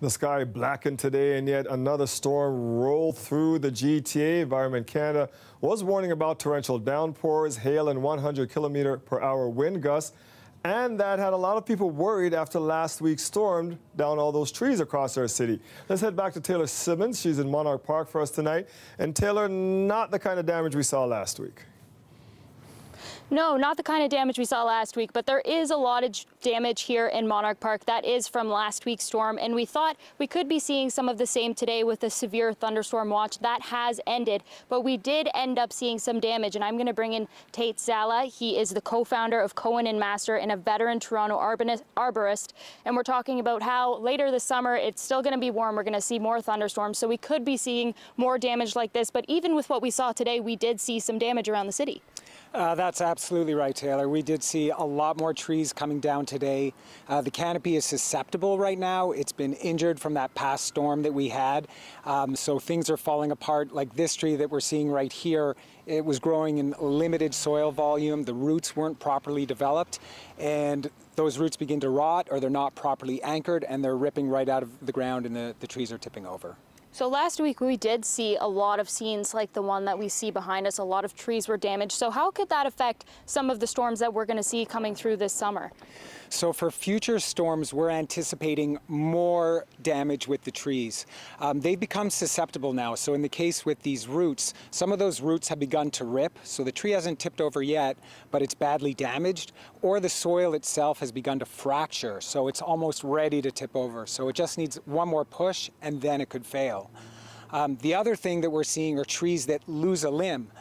The sky blackened today, and yet another storm rolled through the GTA. Environment Canada was warning about torrential downpours, hail, and 100-kilometer-per-hour wind gusts. And that had a lot of people worried after last week's storm down all those trees across our city. Let's head back to Taylor Simmons. She's in Monarch Park for us tonight. And Taylor, not the kind of damage we saw last week. No, not the kind of damage we saw last week, but there is a lot of damage here in Monarch Park that is from last week's storm, and we thought we could be seeing some of the same today with the severe thunderstorm watch. That has ended, but we did end up seeing some damage, and I'm going to bring in Tait Sala. He is the co-founder of Cohen and Master and a veteran Toronto arborist, and we're talking about how later this summer it's still going to be warm. We're going to see more thunderstorms, so we could be seeing more damage like this, but even with what we saw today, we did see some damage around the city. That's absolutely right, Taylor. We did see a lot more trees coming down today. The canopy is susceptible right now. It's been injured from that past storm that we had. So things are falling apart. Like this tree that we're seeing right here, it was growing in limited soil volume. The roots weren't properly developed, and those roots begin to rot, or they're not properly anchored, and they're ripping right out of the ground, and the trees are tipping over. So last week we did see a lot of scenes like the one that we see behind us. A lot of trees were damaged. So how could that affect some of the storms that we're going to see coming through this summer? So for future storms, we're anticipating more damage with the trees. They've become susceptible now. So in the case with these roots, some of those roots have begun to rip. So the tree hasn't tipped over yet, but it's badly damaged, or the soil itself has begun to fracture. So it's almost ready to tip over. So it just needs one more push, and then it could fail. The other thing that we're seeing are trees that lose a limb.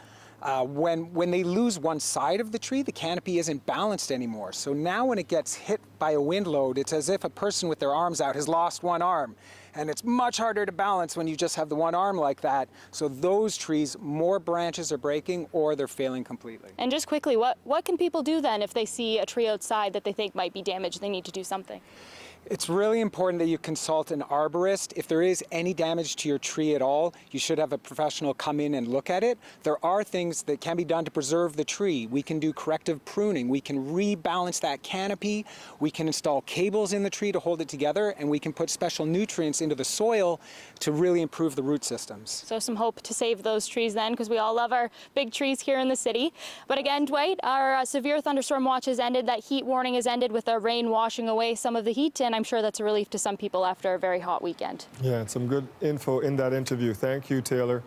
When they lose one side of the tree, the canopy isn't balanced anymore. So now when it gets hit by a wind load, it's as if a person with their arms out has lost one arm. And it's much harder to balance when you just have the one arm like that. So those trees, more branches are breaking or they're failing completely. And just quickly, what can people do then if they see a tree outside that they think might be damaged? They need to do something. It's really important that you consult an arborist. If there is any damage to your tree at all, you should have a professional come in and look at it. There are things that can be done to preserve the tree. We can do corrective pruning. We can rebalance that canopy. We can install cables in the tree to hold it together, and we can put special nutrients into the soil to really improve the root systems. So some hope to save those trees then, because we all love our big trees here in the city. But again, Dwight, our severe thunderstorm watch has ended. That heat warning has ended with the rain washing away some of the heat, and I'm sure that's a relief to some people after a very hot weekend. Yeah, and some good info in that interview. Thank you, Taylor.